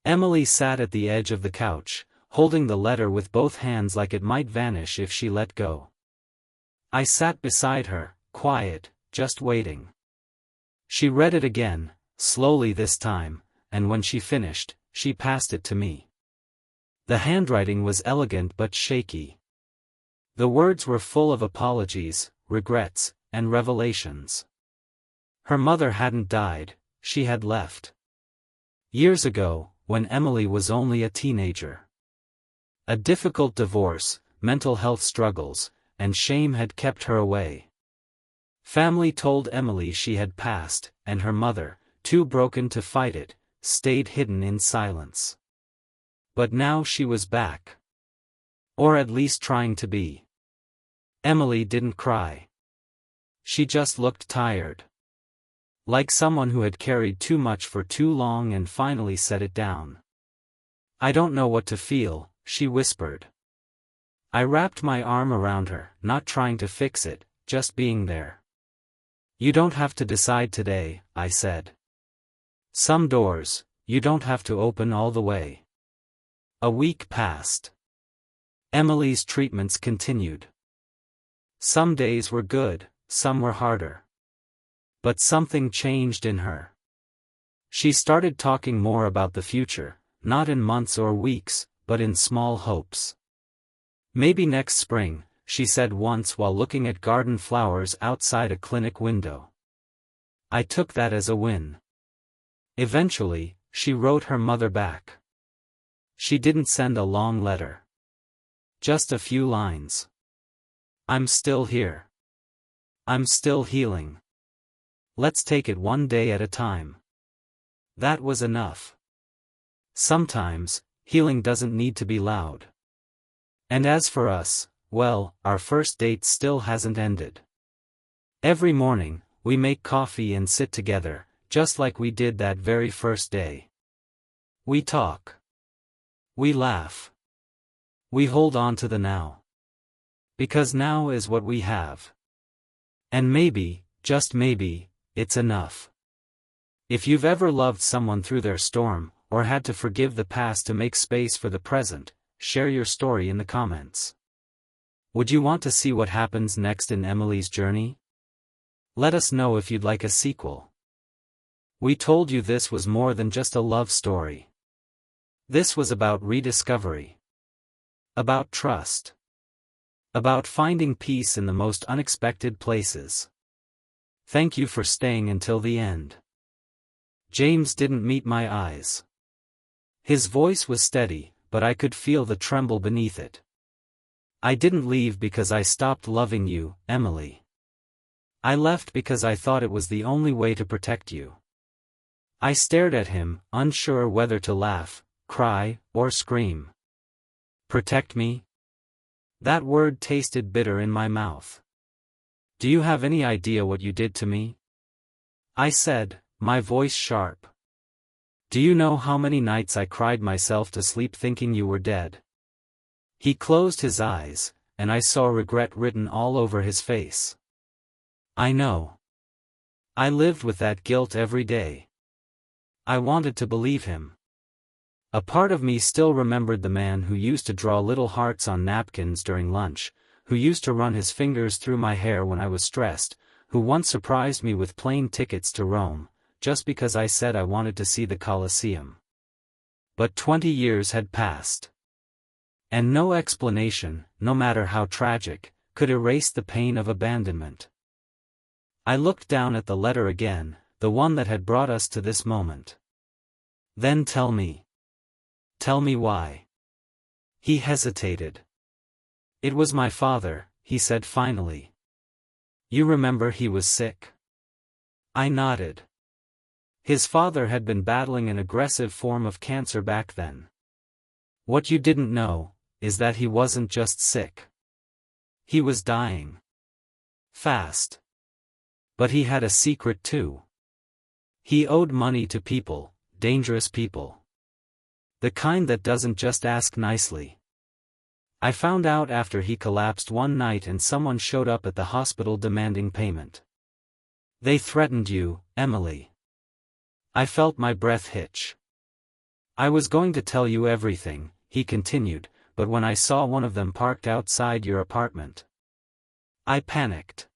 Emily sat at the edge of the couch, holding the letter with both hands like it might vanish if she let go. I sat beside her, quiet, just waiting. She read it again, slowly this time, and when she finished, she passed it to me. The handwriting was elegant but shaky. The words were full of apologies, regrets, and revelations. Her mother hadn't died, she had left. Years ago, when Emily was only a teenager. A difficult divorce, mental health struggles, and shame had kept her away. Family told Emily she had passed, and her mother, too broken to fight it, stayed hidden in silence. But now she was back. Or at least trying to be. Emily didn't cry. She just looked tired. Like someone who had carried too much for too long and finally set it down. "I don't know what to feel," she whispered. I wrapped my arm around her, not trying to fix it, just being there. "You don't have to decide today," I said. "Some doors, you don't have to open all the way." A week passed. Emily's treatments continued. Some days were good, some were harder. But something changed in her. She started talking more about the future, not in months or weeks, but in small hopes. "Maybe next spring," she said once while looking at garden flowers outside a clinic window. I took that as a win. Eventually, she wrote her mother back. She didn't send a long letter. Just a few lines. "I'm still here. I'm still healing. Let's take it one day at a time." That was enough. Sometimes, healing doesn't need to be loud. And as for us, well, our first date still hasn't ended. Every morning, we make coffee and sit together, just like we did that very first day. We talk. We laugh. We hold on to the now. Because now is what we have. And maybe, just maybe, it's enough. If you've ever loved someone through their storm, or had to forgive the past to make space for the present, share your story in the comments. Would you want to see what happens next in Emily's journey? Let us know if you'd like a sequel. We told you this was more than just a love story. This was about rediscovery. About trust. About finding peace in the most unexpected places. Thank you for staying until the end. James didn't meet my eyes. His voice was steady, but I could feel the tremble beneath it. "I didn't leave because I stopped loving you, Emily. I left because I thought it was the only way to protect you." I stared at him, unsure whether to laugh, cry, or scream. Protect me? That word tasted bitter in my mouth. "Do you have any idea what you did to me?" I said, my voice sharp. "Do you know how many nights I cried myself to sleep thinking you were dead?" He closed his eyes, and I saw regret written all over his face. I know. I lived with that guilt every day. I wanted to believe him. A part of me still remembered the man who used to draw little hearts on napkins during lunch, who used to run his fingers through my hair when I was stressed, who once surprised me with plane tickets to Rome, just because I said I wanted to see the Colosseum. But 20 years had passed. And no explanation, no matter how tragic, could erase the pain of abandonment. I looked down at the letter again, the one that had brought us to this moment. "Then tell me. Tell me why." He hesitated. "It was my father," he said finally. "You remember he was sick?" I nodded. His father had been battling an aggressive form of cancer back then. "What you didn't know, is that he wasn't just sick. He was dying. Fast. But he had a secret too. He owed money to people, dangerous people. The kind that doesn't just ask nicely. I found out after he collapsed one night and someone showed up at the hospital demanding payment. They threatened you, Emily." I felt my breath hitch. I was going to tell you everything, he continued, but when I saw one of them parked outside your apartment, I panicked.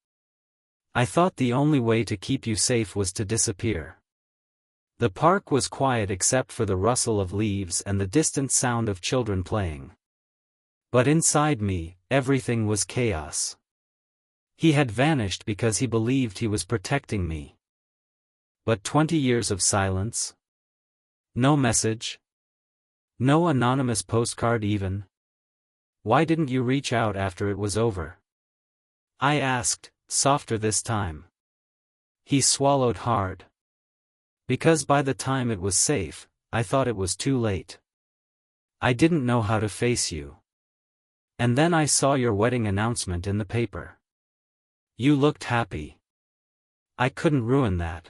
I thought the only way to keep you safe was to disappear. The park was quiet except for the rustle of leaves and the distant sound of children playing. But inside me, everything was chaos. He had vanished because he believed he was protecting me. But 20 years of silence? No message? No anonymous postcard even? Why didn't you reach out after it was over? I asked, softer this time. He swallowed hard. Because by the time it was safe, I thought it was too late. I didn't know how to face you. And then I saw your wedding announcement in the paper. You looked happy. I couldn't ruin that.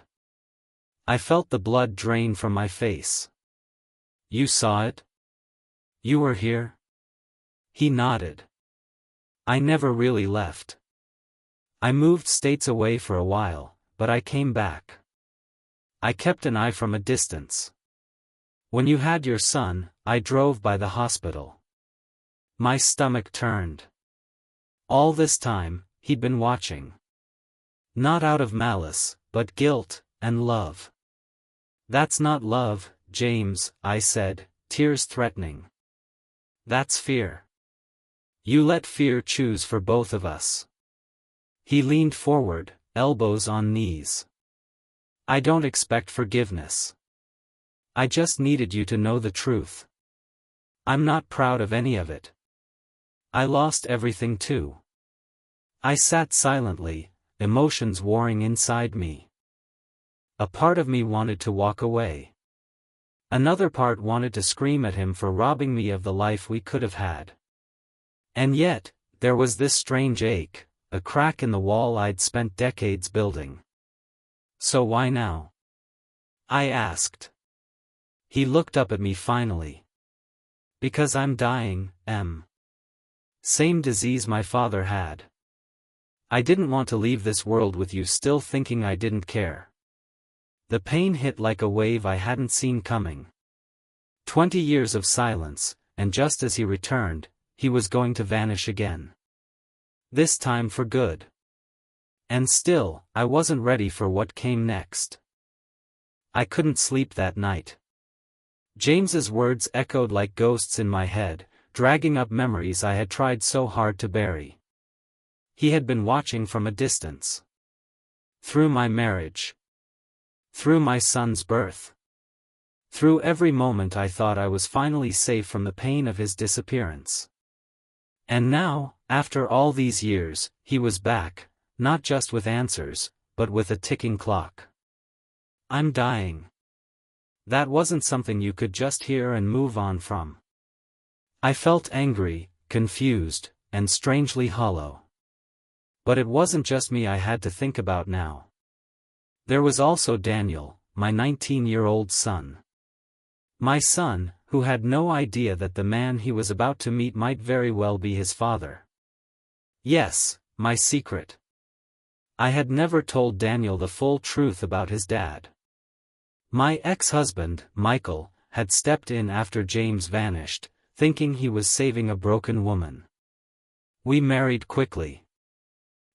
I felt the blood drain from my face. You saw it? You were here? He nodded. I never really left. I moved states away for a while, but I came back. I kept an eye from a distance. When you had your son, I drove by the hospital. My stomach turned. All this time, he'd been watching. Not out of malice, but guilt and love. That's not love, James, I said, tears threatening. That's fear. You let fear choose for both of us. He leaned forward, elbows on knees. I don't expect forgiveness. I just needed you to know the truth. I'm not proud of any of it. I lost everything too. I sat silently, emotions warring inside me. A part of me wanted to walk away. Another part wanted to scream at him for robbing me of the life we could have had. And yet, there was this strange ache, a crack in the wall I'd spent decades building. So why now? I asked. He looked up at me finally. Because I'm dying, Em. Same disease my father had. I didn't want to leave this world with you still thinking I didn't care. The pain hit like a wave I hadn't seen coming. 20 years of silence, and just as he returned, he was going to vanish again. This time for good. And still, I wasn't ready for what came next. I couldn't sleep that night. James's words echoed like ghosts in my head, dragging up memories I had tried so hard to bury. He had been watching from a distance. Through my marriage. Through my son's birth. Through every moment I thought I was finally safe from the pain of his disappearance. And now, after all these years, he was back, not just with answers, but with a ticking clock. I'm dying. That wasn't something you could just hear and move on from. I felt angry, confused, and strangely hollow. But it wasn't just me I had to think about now. There was also Daniel, my 19-year-old son. My son, who had no idea that the man he was about to meet might very well be his father. Yes, my secret. I had never told Daniel the full truth about his dad. My ex-husband, Michael, had stepped in after James vanished, thinking he was saving a broken woman. We married quickly.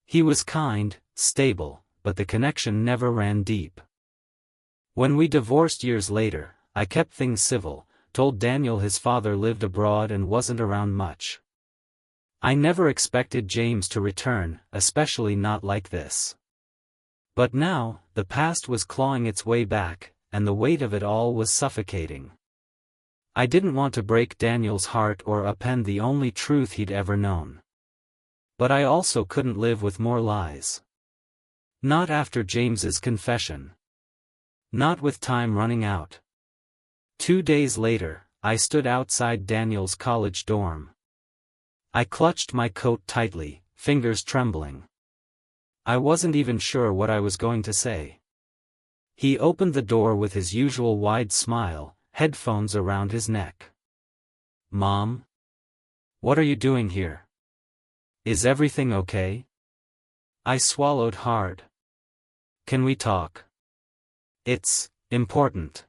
He was kind, stable, but the connection never ran deep. When we divorced years later, I kept things civil, told Daniel his father lived abroad and wasn't around much. I never expected James to return, especially not like this. But now, the past was clawing its way back, and the weight of it all was suffocating. I didn't want to break Daniel's heart or upend the only truth he'd ever known. But I also couldn't live with more lies. Not after James's confession. Not with time running out. 2 days later, I stood outside Daniel's college dorm. I clutched my coat tightly, fingers trembling. I wasn't even sure what I was going to say. He opened the door with his usual wide smile, headphones around his neck. Mom? What are you doing here? Is everything okay? I swallowed hard. Can we talk? It's important.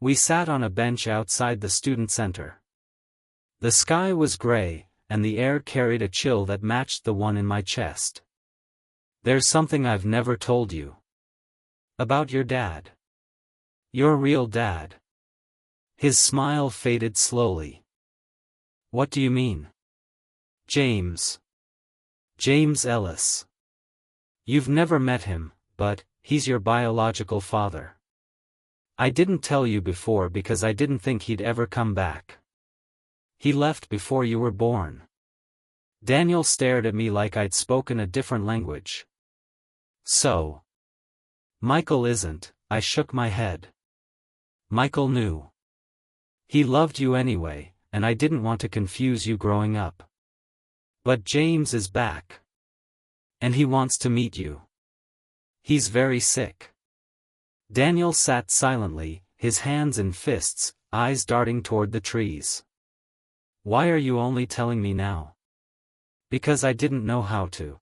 We sat on a bench outside the student center. The sky was gray, and the air carried a chill that matched the one in my chest. "There's something I've never told you. About your dad. Your real dad." His smile faded slowly. "What do you mean?" "James. James Ellis. You've never met him, but he's your biological father. I didn't tell you before because I didn't think he'd ever come back. He left before you were born." Daniel stared at me like I'd spoken a different language. "So. Michael isn't," I shook my head. "Michael knew. He loved you anyway, and I didn't want to confuse you growing up. But James is back. And he wants to meet you. He's very sick." Daniel sat silently, his hands in fists, eyes darting toward the trees. "Why are you only telling me now?" "Because I didn't know how to.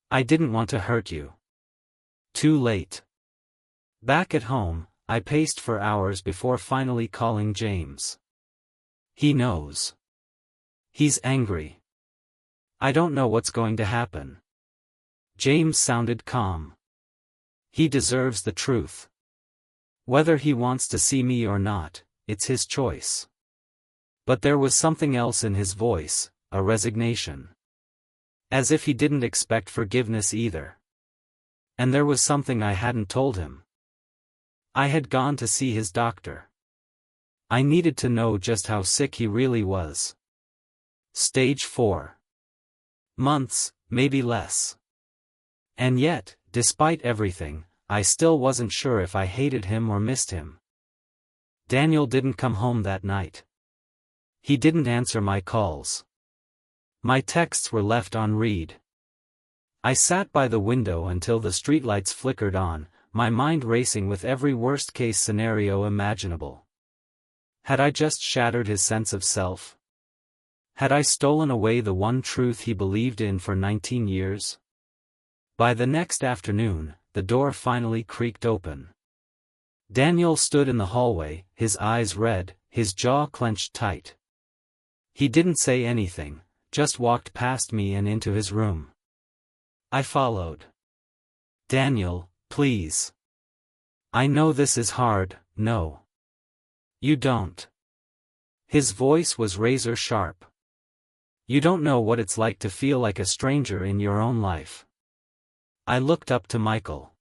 I didn't want to hurt you." Too late. Back at home, I paced for hours before finally calling James. He knows. He's angry. I don't know what's going to happen. James sounded calm. He deserves the truth. Whether he wants to see me or not, it's his choice. But there was something else in his voice, a resignation. As if he didn't expect forgiveness either. And there was something I hadn't told him. I had gone to see his doctor. I needed to know just how sick he really was. Stage 4. Months, maybe less. And yet, despite everything, I still wasn't sure if I hated him or missed him. Daniel didn't come home that night. He didn't answer my calls. My texts were left unread. I sat by the window until the streetlights flickered on, my mind racing with every worst-case scenario imaginable. Had I just shattered his sense of self? Had I stolen away the one truth he believed in for 19 years? By the next afternoon, the door finally creaked open. Daniel stood in the hallway, his eyes red, his jaw clenched tight. He didn't say anything, just walked past me and into his room. I followed. "Daniel, please. I know this is hard." "No. You don't." His voice was razor sharp. "You don't know what it's like to feel like a stranger in your own life." I looked up to Michael.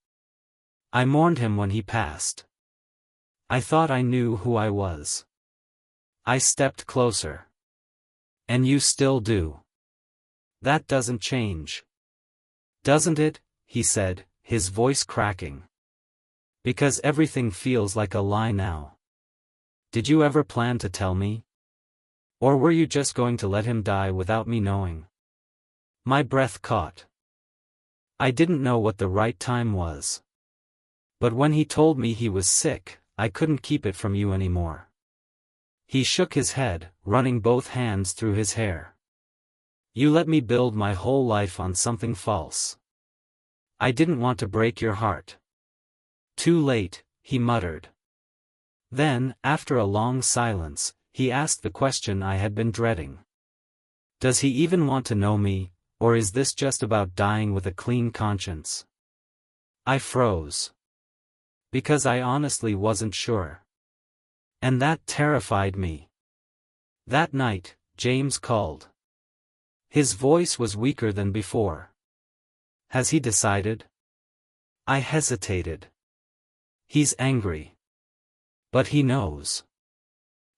I mourned him when he passed. I thought I knew who I was. I stepped closer. "And you still do. That doesn't change." "Doesn't it?" he said, his voice cracking. "Because everything feels like a lie now. Did you ever plan to tell me? Or were you just going to let him die without me knowing?" My breath caught. I didn't know what the right time was. But when he told me he was sick, I couldn't keep it from you anymore. He shook his head, running both hands through his hair. "You let me build my whole life on something false. I didn't want to break your heart." "Too late," he muttered. Then, after a long silence, he asked the question I had been dreading. "Does he even want to know me, or is this just about dying with a clean conscience?" I froze. Because I honestly wasn't sure. And that terrified me. That night, James called. His voice was weaker than before. "Has he decided?" I hesitated. "He's angry. But he knows."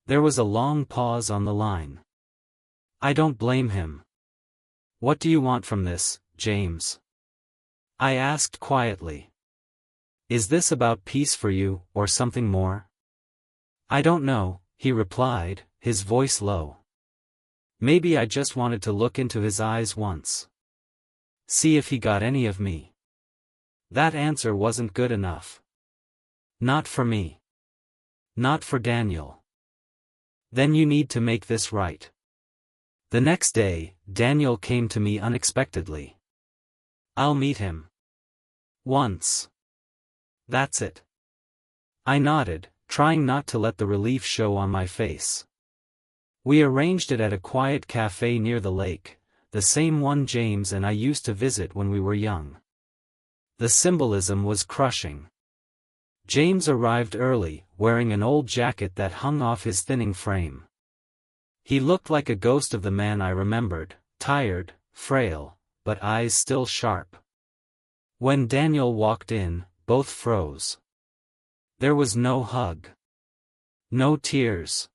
There was a long pause on the line. "I don't blame him. What do you want from this, James?" I asked quietly. "Is this about peace for you, or something more?" "I don't know," he replied, his voice low. "Maybe I just wanted to look into his eyes once. See if he got any of me." That answer wasn't good enough. Not for me. Not for Daniel. "Then you need to make this right." The next day, Daniel came to me unexpectedly. "I'll meet him. Once. That's it." I nodded, trying not to let the relief show on my face. We arranged it at a quiet cafe near the lake, the same one James and I used to visit when we were young. The symbolism was crushing. James arrived early, wearing an old jacket that hung off his thinning frame. He looked like a ghost of the man I remembered, tired, frail, but eyes still sharp. When Daniel walked in, both froze. There was no hug. No tears.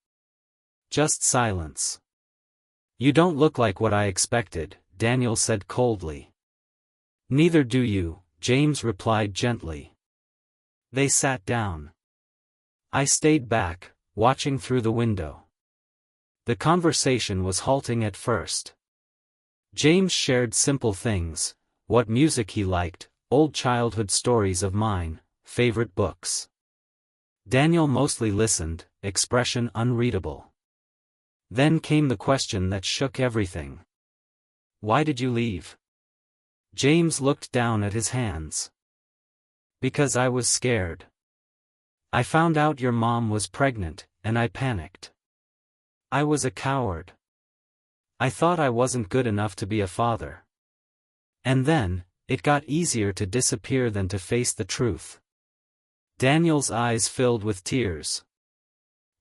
Just silence. "You don't look like what I expected," Daniel said coldly. "Neither do you," James replied gently. They sat down. I stayed back, watching through the window. The conversation was halting at first. James shared simple things, what music he liked, old childhood stories of mine, favorite books. Daniel mostly listened, expression unreadable. Then came the question that shook everything. "Why did you leave?" James looked down at his hands. "Because I was scared. I found out your mom was pregnant, and I panicked. I was a coward. I thought I wasn't good enough to be a father. And then, it got easier to disappear than to face the truth." Daniel's eyes filled with tears.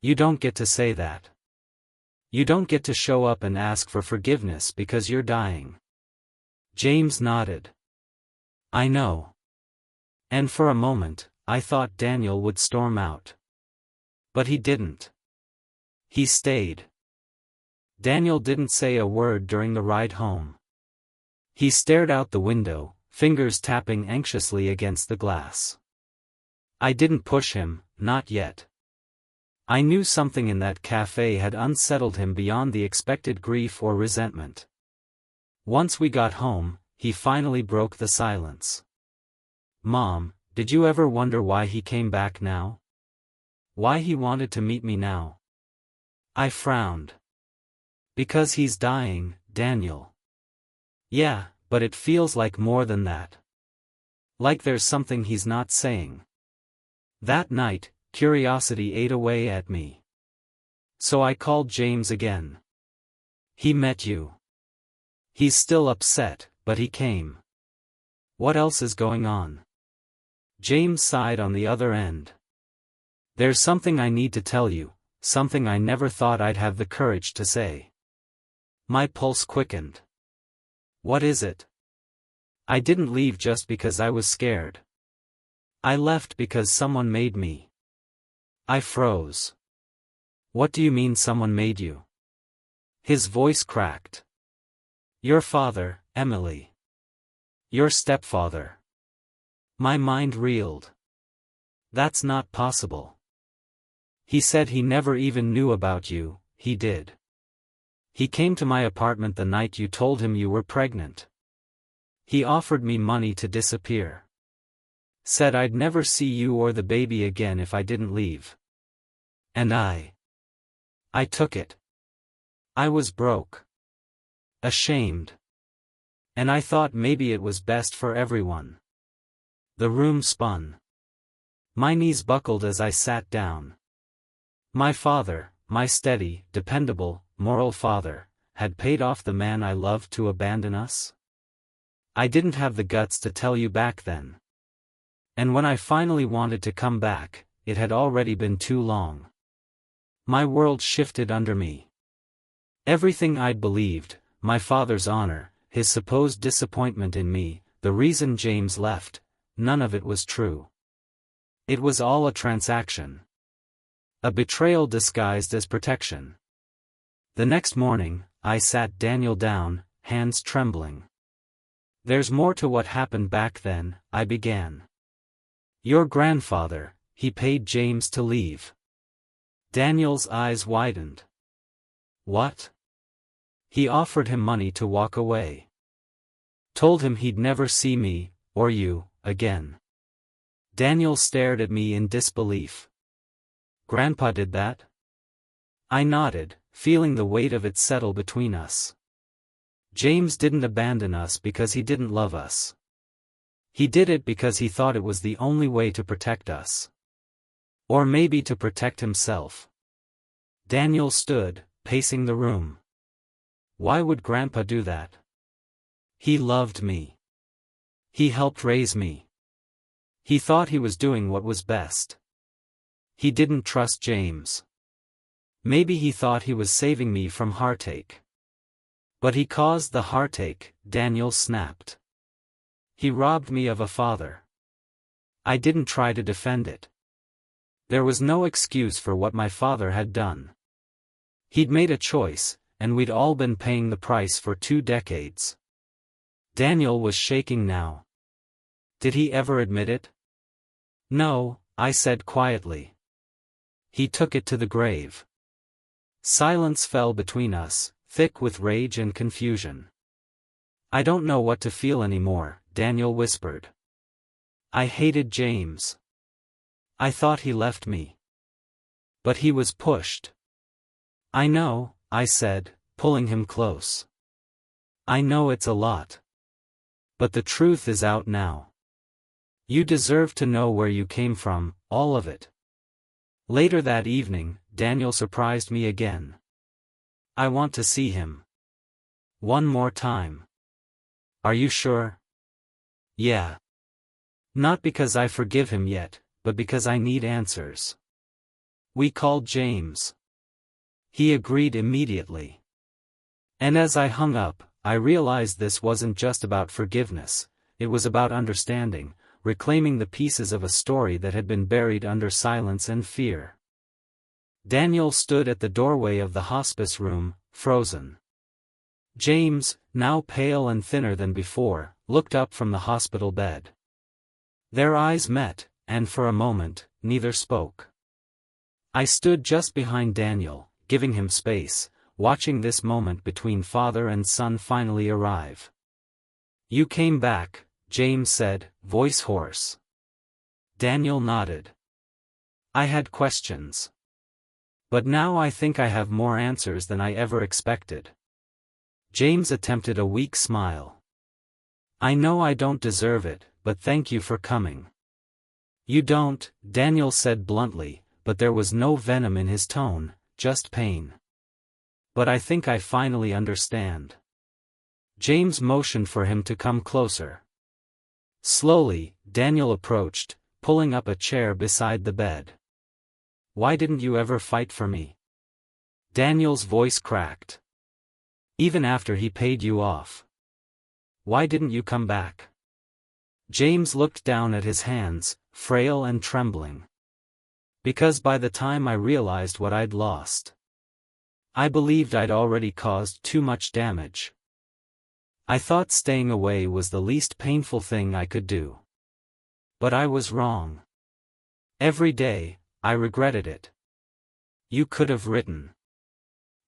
"You don't get to say that. You don't get to show up and ask for forgiveness because you're dying." James nodded. "I know." And for a moment, I thought Daniel would storm out. But he didn't. He stayed. Daniel didn't say a word during the ride home. He stared out the window, fingers tapping anxiously against the glass. I didn't push him, not yet. I knew something in that cafe had unsettled him beyond the expected grief or resentment. Once we got home, he finally broke the silence. "Mom, did you ever wonder why he came back now? Why he wanted to meet me now?" I frowned. "Because he's dying, Daniel." "Yeah, but it feels like more than that. Like there's something he's not saying." That night, curiosity ate away at me. So I called James again. "He met you. He's still upset, but he came. What else is going on?" James sighed on the other end. "There's something I need to tell you, something I never thought I'd have the courage to say." My pulse quickened. "What is it?" "I didn't leave just because I was scared. I left because someone made me." I froze. "What do you mean someone made you?" His voice cracked. "Your father, Emily. Your stepfather." My mind reeled. "That's not possible. He said he never even knew about you." "He did. He came to my apartment the night you told him you were pregnant. He offered me money to disappear. Said I'd never see you or the baby again if I didn't leave. And I took it. I was broke. Ashamed. And I thought maybe it was best for everyone." The room spun. My knees buckled as I sat down. My father, my steady, dependable, moral father, had paid off the man I loved to abandon us? I didn't have the guts to tell you back then. And when I finally wanted to come back, it had already been too long. My world shifted under me. Everything I'd believed, my father's honor, his supposed disappointment in me, the reason James left, none of it was true. It was all a transaction. A betrayal disguised as protection. The next morning, I sat Daniel down, hands trembling. "There's more to what happened back then," I began. "Your grandfather, he paid James to leave." Daniel's eyes widened. "What?" "He offered him money to walk away. Told him he'd never see me, or you, again." Daniel stared at me in disbelief. "Grandpa did that?" I nodded, feeling the weight of it settle between us. James didn't abandon us because he didn't love us. He did it because he thought it was the only way to protect us. Or maybe to protect himself. Daniel stood, pacing the room. Why would Grandpa do that? He loved me. He helped raise me. He thought he was doing what was best. He didn't trust James. Maybe he thought he was saving me from heartache. But he caused the heartache, Daniel snapped. He robbed me of a father. I didn't try to defend it. There was no excuse for what my father had done. He'd made a choice, and we'd all been paying the price for 2 decades. Daniel was shaking now. Did he ever admit it? No, I said quietly. He took it to the grave. Silence fell between us, thick with rage and confusion. I don't know what to feel anymore, Daniel whispered. I hated James. I thought he left me. But he was pushed. I know, I said, pulling him close. I know it's a lot. But the truth is out now. You deserve to know where you came from, all of it. Later that evening, Daniel surprised me again. I want to see him. One more time. Are you sure? Yeah. Not because I forgive him yet, but because I need answers. We called James. He agreed immediately. And as I hung up, I realized this wasn't just about forgiveness, it was about understanding, reclaiming the pieces of a story that had been buried under silence and fear. Daniel stood at the doorway of the hospice room, frozen. James, now pale and thinner than before, looked up from the hospital bed. Their eyes met, and for a moment, neither spoke. I stood just behind Daniel, giving him space, watching this moment between father and son finally arrive. You came back, James said, voice hoarse. Daniel nodded. I had questions. But now I think I have more answers than I ever expected. James attempted a weak smile. I know I don't deserve it, but thank you for coming. You don't, Daniel said bluntly, but there was no venom in his tone, just pain. But I think I finally understand. James motioned for him to come closer. Slowly, Daniel approached, pulling up a chair beside the bed. Why didn't you ever fight for me? Daniel's voice cracked. Even after he paid you off. Why didn't you come back? James looked down at his hands, frail and trembling. Because by the time I realized what I'd lost, I believed I'd already caused too much damage. I thought staying away was the least painful thing I could do. But I was wrong. Every day, I regretted it. You could have written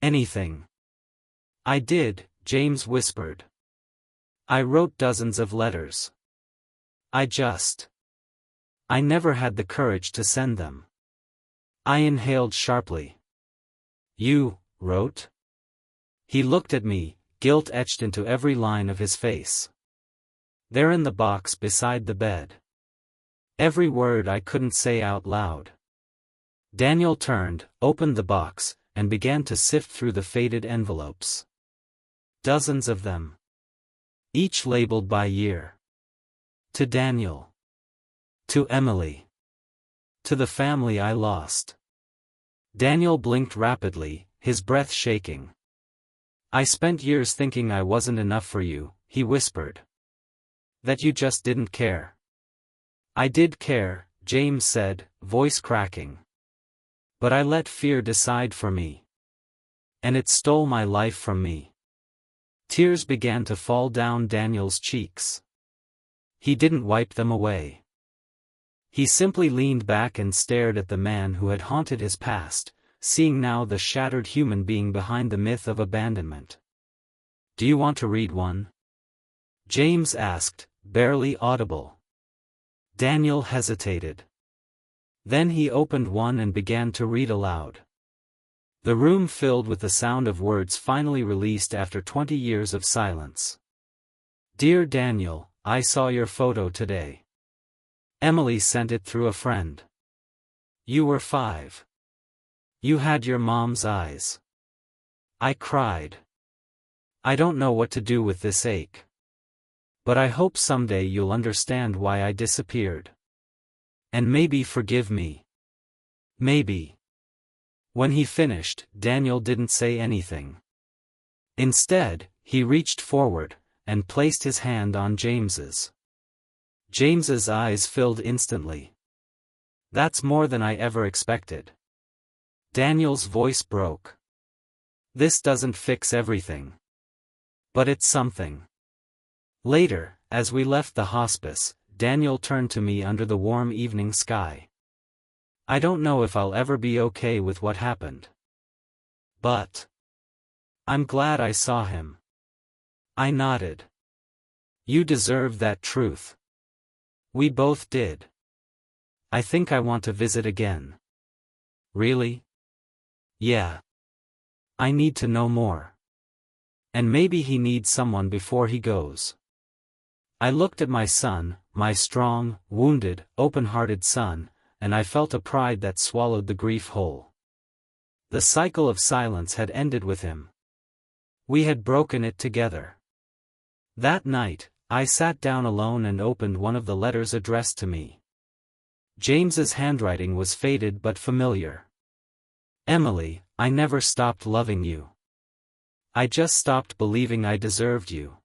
anything. I did, James whispered. I wrote dozens of letters. I never had the courage to send them. I inhaled sharply. You wrote? He looked at me, guilt etched into every line of his face. There in the box beside the bed. Every word I couldn't say out loud. Daniel turned, opened the box, and began to sift through the faded envelopes. Dozens of them. Each labeled by year. To Daniel. To Emily. To the family I lost. Daniel blinked rapidly, his breath shaking. I spent years thinking I wasn't enough for you, he whispered. That you just didn't care. I did care, James said, voice cracking. But I let fear decide for me. And it stole my life from me. Tears began to fall down Daniel's cheeks. He didn't wipe them away. He simply leaned back and stared at the man who had haunted his past, seeing now the shattered human being behind the myth of abandonment. Do you want to read one? James asked, barely audible. Daniel hesitated. Then he opened one and began to read aloud. The room filled with the sound of words finally released after 20 years of silence. Dear Daniel, I saw your photo today. Emily sent it through a friend. You were 5. You had your mom's eyes. I cried. I don't know what to do with this ache. But I hope someday you'll understand why I disappeared. And maybe forgive me. Maybe. When he finished, Daniel didn't say anything. Instead, he reached forward, and placed his hand on James's. James's eyes filled instantly. That's more than I ever expected. Daniel's voice broke. This doesn't fix everything. But it's something. Later, as we left the hospice, Daniel turned to me under the warm evening sky. I don't know if I'll ever be okay with what happened. But I'm glad I saw him. I nodded. You deserve that truth. We both did. I think I want to visit again. Really? Yeah. I need to know more. And maybe he needs someone before he goes. I looked at my son, my strong, wounded, open-hearted son, and I felt a pride that swallowed the grief whole. The cycle of silence had ended with him. We had broken it together. That night, I sat down alone and opened one of the letters addressed to me. James's handwriting was faded but familiar. Emily, I never stopped loving you. I just stopped believing I deserved you.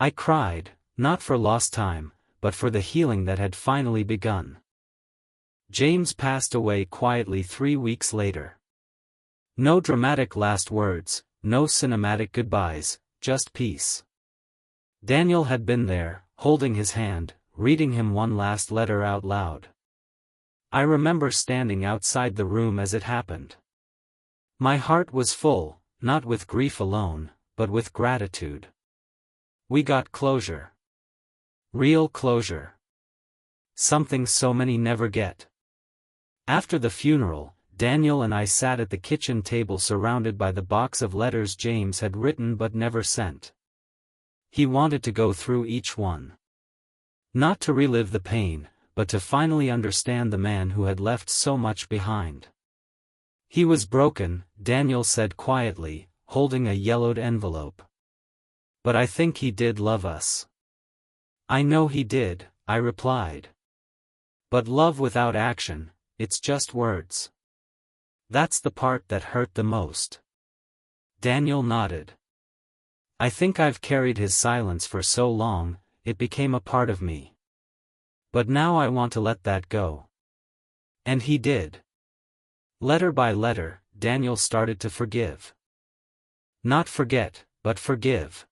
I cried, not for lost time, but for the healing that had finally begun. James passed away quietly 3 weeks later. No dramatic last words, no cinematic goodbyes, just peace. Daniel had been there, holding his hand, reading him one last letter out loud. I remember standing outside the room as it happened. My heart was full, not with grief alone, but with gratitude. We got closure. Real closure. Something so many never get. After the funeral, Daniel and I sat at the kitchen table surrounded by the box of letters James had written but never sent. He wanted to go through each one. Not to relive the pain, but to finally understand the man who had left so much behind. He was broken, Daniel said quietly, holding a yellowed envelope. But I think he did love us. I know he did, I replied. But love without action, it's just words. That's the part that hurt the most. Daniel nodded. I think I've carried his silence for so long, it became a part of me. But now I want to let that go. And he did. Letter by letter, Daniel started to forgive. Not forget, but forgive.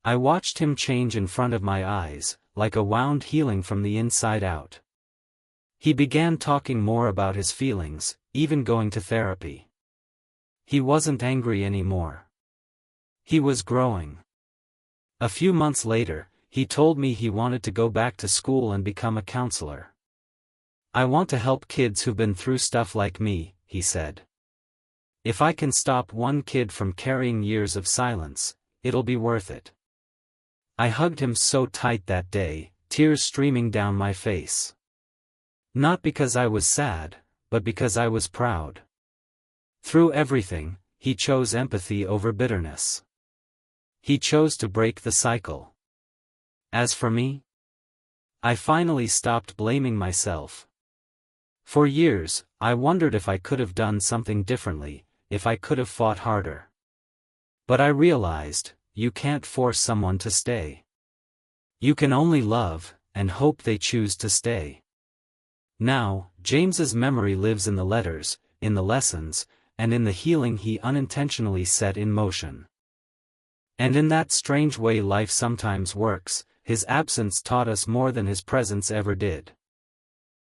I watched him change in front of my eyes, like a wound healing from the inside out. He began talking more about his feelings, even going to therapy. He wasn't angry anymore. He was growing. A few months later, he told me he wanted to go back to school and become a counselor. I want to help kids who've been through stuff like me, he said. If I can stop one kid from carrying years of silence, it'll be worth it. I hugged him so tight that day, tears streaming down my face. Not because I was sad, but because I was proud. Through everything, he chose empathy over bitterness. He chose to break the cycle. As for me, I finally stopped blaming myself. For years, I wondered if I could have done something differently, if I could have fought harder. But I realized, you can't force someone to stay. You can only love, and hope they choose to stay. Now, James's memory lives in the letters, in the lessons, and in the healing he unintentionally set in motion. And in that strange way life sometimes works, his absence taught us more than his presence ever did.